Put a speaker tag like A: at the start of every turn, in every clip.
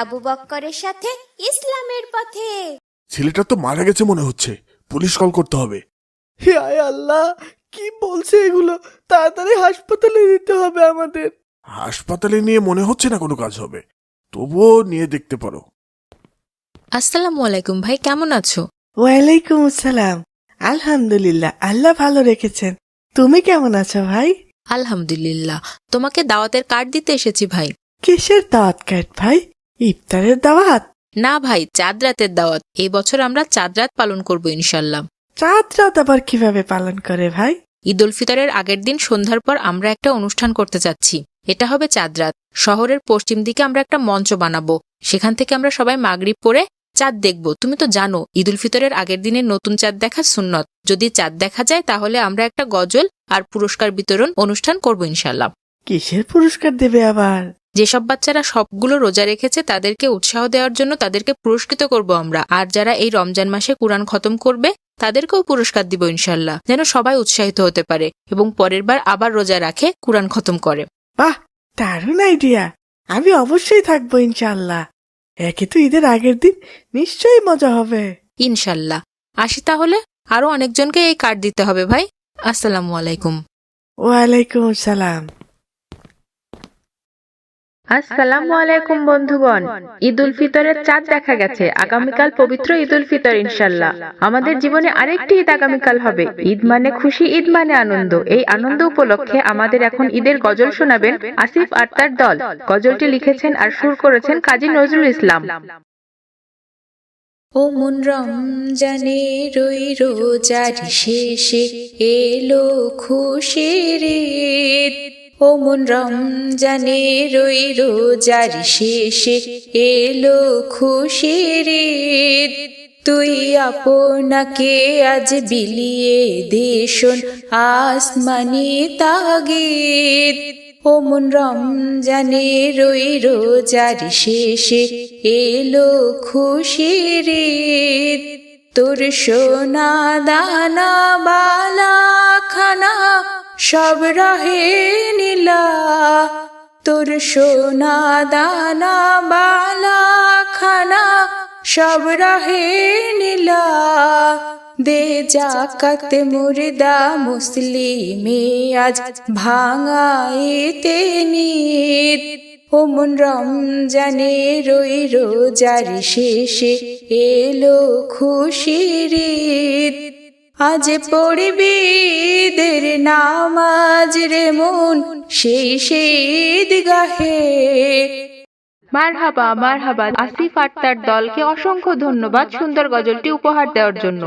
A: আবু বক্করের সাথে ইসলামের পথে।
B: ছেলেটা তো মারা গেছে মনে হচ্ছে, পুলিশ কল করতে হবে।
C: হে আয় আল্লাহ, কি বলছে এগুলো? তাড়াতাড়ি হাসপাতালে দিতে হবে আমাদের।
B: হাসপাতালে নিয়ে মনে হচ্ছে না কোনো কাজ হবে, তবুও নিয়ে দেখতে পারো।
D: আসসালামু আলাইকুম ভাই, কেমন আছো?
C: ওয়ালাইকুম আসসালাম। আলহামদুলিল্লাহ, আল্লাহ ভালো রেখেছেন। তুমি কেমন আছো ভাই?
D: আলহামদুলিল্লাহ। তোমাকে দাওয়াতের কার্ড দিতে এসেছি ভাই।
C: কিসের দাওয়াত কার্ড ভাই? ইফতারের দাওয়াত?
D: না ভাই, চাঁদ রাতের দাওয়াত। এই বছর আমরা চাঁদ রাত পালন করব ইনশাল্লাহ।
C: চাঁদ রাত আবার কিভাবে পালন করে ভাই?
D: ঈদ উল ফিতরের আগের দিন সন্ধ্যার পর আমরা একটা অনুষ্ঠান করতে যাচ্ছি। এটা হবে চাঁদ রাত। শহরের পশ্চিম দিকে আমরা একটা মঞ্চ বানাবো, সেখান থেকে আমরা সবাই মাগরিব পড়ে চাঁদ দেখব। তুমি তো জানো ঈদ উল ফিতরের আগের দিনে নতুন চাঁদ দেখা সুন্নত। যদি চাঁদ দেখা যায় তাহলে আমরা একটা গজল আর পুরস্কার বিতরণ অনুষ্ঠান করব ইনশাল্লাহ।
C: কিসের পুরস্কার দেবে আবার?
D: যেসব বাচ্চারা সবগুলো রোজা রেখেছে তাদেরকে উৎসাহ দেওয়ার জন্য তাদেরকে পুরস্কৃত করব আমরা। আর যারা এই রমজান মাসে কুরআন খতম করবে তাদেরকেও পুরস্কার দিব ইনশাল্লাহ, যেন সবাই উৎসাহিত হতে পারে এবং পরের বার আবার রোজা রাখে, কুরআন খতম করে।
C: বাহ, দারুণ আইডিয়া। আমি অবশ্যই থাকবো ইনশাআল্লাহ। একে তো ঈদের আগের দিন, নিশ্চয়ই মজা হবে।
D: ইনশাল্লাহ। আসি তাহলে, আরো অনেকজনকে এই কার্ড দিতে হবে ভাই। আসসালামু আলাইকুম।
C: ওয়ালাইকুম আসসালাম।
E: আসসালামু আলাইকুম বন্ধুগণ, ঈদ উল ফিতরের চাঁদ দেখা গেছে। আগামীকাল পবিত্র ঈদ উল ফিতর ইনশাল্লাহ। আমাদের জীবনে আরেকটি ঈদ আগামীকাল হবে। ঈদ মানে খুশি, ঈদ মানে আনন্দ। এই আনন্দ উপলক্ষে আমাদের এখন ঈদের গজল শোনাবেন আসিফ আক্তার দল। গজলটি লিখেছেন আর সুর করেছেন কাজী নজরুল ইসলাম।
D: ও মন রমজানে রই রোজার শেষে এলো খুশির ঈদ। ও মন রমজানে রই রোজার শেষে এলো খুশির ঈদ। তুই আপনাকে আজ বিলিয়ে দেশন আসমানি তাগিদ। ও মন রমজানে রই রোজার শেষে এলো খুশির ঈদ। তোর সোনা দানা বালা খানা সব রহে নীলা। তোর সোনা দানা বালা খানা সব রহে নীলা। দে জাকাত মুর্দা মুসলিমে আজ ভাঙাইতে নিদ। ও মন রমজানে রই রোজার শেষে এলো খুশির ঈদ। আজ পড়বি ঈদের নামাজ রে মন সেই ঈদগাহে।
E: মারহাবা মারহাবা। আসিফ আক্তার দলকে অসংখ্য ধন্যবাদ সুন্দর গজলটি উপহার দেওয়ার জন্য।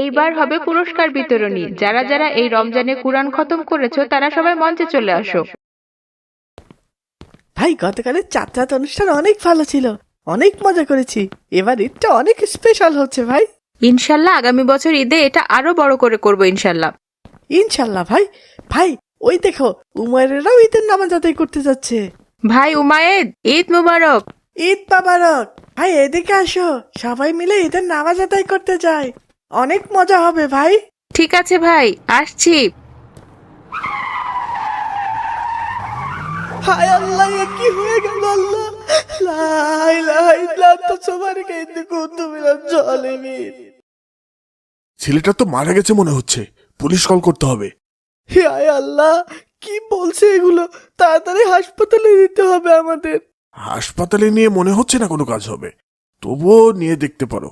E: এইবার হবে পুরস্কার বিতরণী। যারা যারা এই রমজানে কুরআন খতম করেছো তারা সবাই মঞ্চে চলে আসো।
C: ভাই, গতকালের চাঁদ রাত অনুষ্ঠান অনেক ভালো ছিল, অনেক মজা করেছি। এবার ঈদটা অনেক স্পেশাল হচ্ছে ভাই।
E: ইনশাল্লাহ আগামী বছর ঈদে এটা আরো বড় করে করব ইনশাল্লাহ।
C: ইনশাল্লাহ ভাই। ভাই, ওই দেখো উমায়েরাও ঈদের নামাজ আদায় করতে যাচ্ছে।
E: ভাই উমায়েদ, ঈদ মুবারক।
C: ঈদ মোবারক। ভাই এদিকে আসো, সবাই মিলে ঈদের নামাজ আদায় করতে যাই, অনেক মজা হবে ভাই।
E: ঠিক আছে ভাই, আসছি।
C: হায় আল্লাহ, এ কি হয়ে গেল? আল্লাহ, লা ইলাহা ইল্লা আনতা সুবহানাকা ইন্নী কুনতু মিনাজ জালিমিন।
B: ছেলেটা তো মারা গেছে মনে হচ্ছে, পুলিশ কল করতে হবে।
C: হে আয় আল্লাহ, কি বলছে এগুলো? তাড়াতাড়ি হাসপাতালে দিতে হবে আমাদের।
B: হাসপাতালে নিয়ে মনে হচ্ছে না কোনো কাজ হবে, তবুও নিয়ে দেখতে পারো।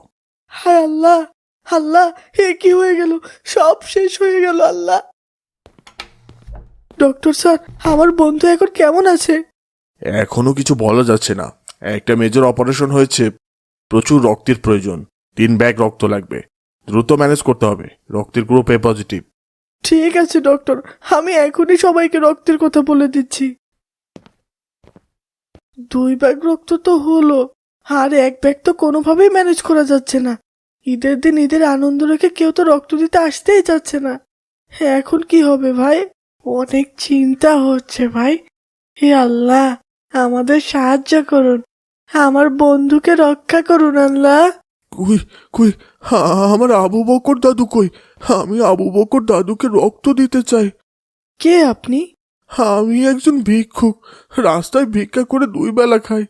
C: হায় আল্লাহ, আল্লাহ, হে কি হয়ে গেল? সব শেষ হয়ে গেল আল্লাহ। ডক্টর স্যার, আমার বন্ধু এখন কেমন আছে?
B: এখনো কিছু বলা যাচ্ছে না। একটা মেজর অপারেশন হয়েছে, প্রচুর রক্তের প্রয়োজন। 3 ব্যাগ রক্ত লাগবে, দ্রুত ম্যানেজ করতে হবে। রক্তের গ্রুপ এ পজিটিভ।
C: ঠিক আছে ডক্টর, আমি এখনই সবাইকে রক্তের কথা বলে দিচ্ছি। 2 ব্যাগ রক্ত তো হলো, আর 1 ব্যাগ তো কোনোভাবেই ম্যানেজ করা যাচ্ছে না। ঈদের দিন ঈদের আনন্দ রেখে কেউ তো রক্ত দিতে আসতেই যাচ্ছে না। হ্যাঁ, এখন কি হবে ভাই? অনেক চিন্তা হচ্ছে ভাই। হে আল্লাহ, আমাদের সাহায্য করুন, আমার বন্ধুকে রক্ষা করুন আল্লাহ।
B: কই কই আমার আবু বকর দাদু কই? আমি আবু বকর দাদুকে রক্ত দিতে চাই।
C: কে আপনি?
B: আমি একজন ভিক্ষুক, রাস্তায় ভিক্ষা করে 2 বেলা খাই।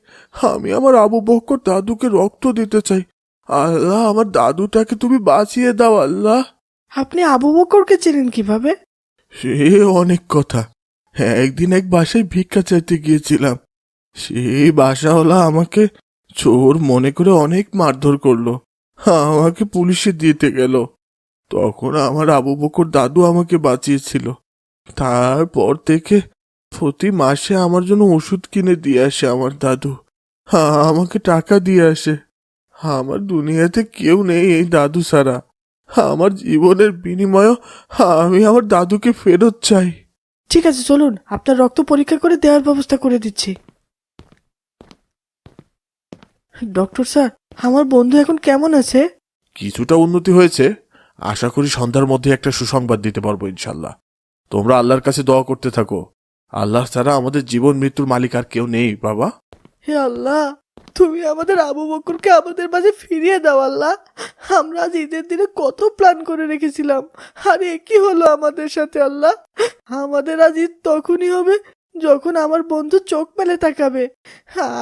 B: আমি আমার আবু বক্কর দাদুকে রক্ত দিতে চাই। আল্লাহ, আমার দাদুটাকে তুমি বাঁচিয়ে দাও আল্লাহ।
C: আপনি আবু বকরকে চেনেন কিভাবে?
B: সে অনেক কথা। একদিন এক বাসায় ভিক্ষা চাইতে গিয়েছিলাম। সেই বাসাওয়ালা আমাকে চোর মনে করে অনেক মারধর করলো, আমাকে পুলিশে দিতে গেল। তখন আমার আবু বকর দাদু আমাকে বাঁচিয়েছিল। তারপর থেকে প্রতি মাসে আমার জন্য ওষুধ কিনে দিয়ে আসে আমার দাদু, আমাকে টাকা দিয়ে আসে। আমার দুনিয়াতে কেউ নেই এই দাদু ছাড়া। আমার জীবনের বিনিময়ে আমি আমার দাদুকে ফেরত চাই।
C: ঠিক আছে, চলুন আপনার রক্ত পরীক্ষা করে দেওয়ার ব্যবস্থা করে দিচ্ছি। ডক্টর স্যার, আমার বন্ধু এখন কেমন আছে?
B: কিছুটা উন্নতি হয়েছে। আশা করি সন্ধ্যার মধ্যে একটা সুসংবাদ দিতে পারবো ইনশাল্লাহ। তোমরা আল্লাহর কাছে দোয়া করতে থাকো। আল্লাহ ছাড়া আমাদের জীবন মৃত্যুর মালিক আর কেউ নেই বাবা।
C: হে আল্লাহ, তুমি আমাদের আবু বকরকে আমাদের মাঝে ফিরিয়ে দাও আল্লাহ। আমরা আজ ঈদের দিনে কত প্ল্যান করে রেখেছিলাম, আর এ কি হলো আমাদের সাথে আল্লাহ। আমাদের আজ ঈদ তখনই হবে যখন আমার বন্ধু চোখ মেলে তাকাবে।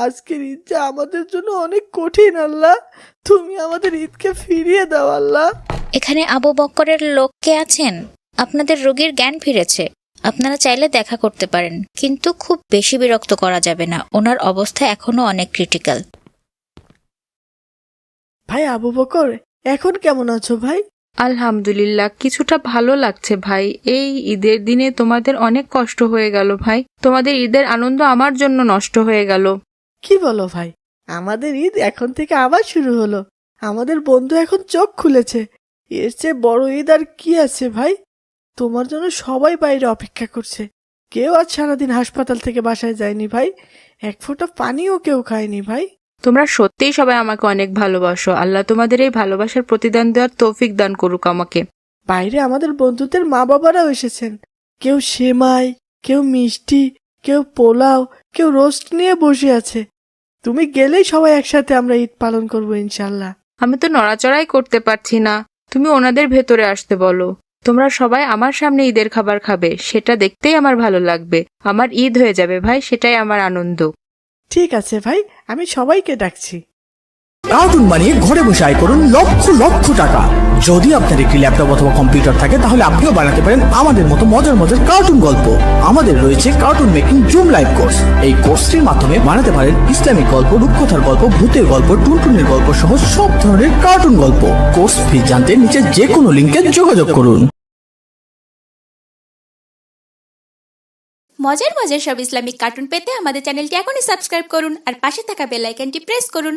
C: আজকের ঈদ যে আমাদের জন্য অনেক কঠিন আল্লাহ। তুমি আমাদের ঈদকে ফিরিয়ে দাও আল্লাহ।
F: এখানে আবু বক্করের লোক কে আছেন? আপনাদের রোগীর জ্ঞান ফিরেছে, আপনারা চাইলে দেখা করতে পারেন, কিন্তু খুব বেশি বিরক্ত করা যাবে না, ওনার অবস্থা এখনো অনেক ক্রিটিক্যাল।
C: ভাই আবু বকর, এখন কেমন আছো ভাই?
E: আলহামদুলিল্লাহ, কিছুটা ভালো লাগছে ভাই। এই ঈদের দিনে তোমাদের অনেক কষ্ট হয়ে গেল ভাই। তোমাদের ঈদের আনন্দ আমার জন্য নষ্ট হয়ে গেল।
C: কি বলো ভাই, আমাদের ঈদ এখন থেকে আবার শুরু হলো। আমাদের বন্ধু এখন চোখ খুলেছে। এর চেয়ে বড় ঈদ আর কি আছে ভাই? তোমার জন্য সবাই বাইরে অপেক্ষা করছে। কেউ আজ সারাদিন হাসপাতাল থেকে বাসায় যায়নি ভাই। এক ফোঁটা পানিও কেউ খায়নি ভাই।
E: তোমরা সত্যিই সবাই আমাকে অনেক ভালোবাসো। আল্লাহ তোমাদের এই ভালোবাসার প্রতিদান দেওয়ার তৌফিক দান করুক আমাকে।
C: বাইরে আমাদের বন্ধুদের মা বাবারাও এসেছেন। কেউ সেমাই, কেউ মিষ্টি, কেউ পোলাও, কেউ রোস্ট নিয়ে বসে আছে। তুমি গেলেই সবাই একসাথে আমরা ঈদ পালন করবো ইনশাল্লাহ।
E: আমি তো নড়াচড়াই করতে পারছি না। তুমি ওনাদের ভেতরে আসতে বলো। তোমরা সবাই আমার সামনে ঈদের খাবার খাবে, সেটা দেখতেই আমার ভালো লাগবে। আমার ঈদ হয়ে যাবে ভাই, সেটাই আমার আনন্দ।
C: ঠিক আছে ভাই, আমি সবাইকে ডাকছি।
G: কার্টুন বানিয়ে ঘরে বসে আয় করুন লক্ষ লক্ষ টাকা। যদি আপনার একটি ল্যাপটপ অথবা কম্পিউটার থাকে তাহলে আপনিও বানাতে পারেন আমাদের মতো মজার মজার কার্টুন গল্প। আমাদের রয়েছে cartoon making zoom live course. এই কোর্সটির মাধ্যমে বানাতে পারেন ইসলামিক গল্প, রূপকথার গল্প, ভূতের গল্প, টুনটুনের গল্প সহ সব ধরনের কার্টুন গল্প। কোর্স ফি জানতে নিচে যে কোনো লিঙ্কে যোগাযোগ করুন।
A: মজার মজার সব ইসলামিক কার্টুন পেতে আমাদের চ্যানেলটি এখনই সাবস্ক্রাইব করুন আর পাশে থাকা বেল আইকনটি প্রেস করুন।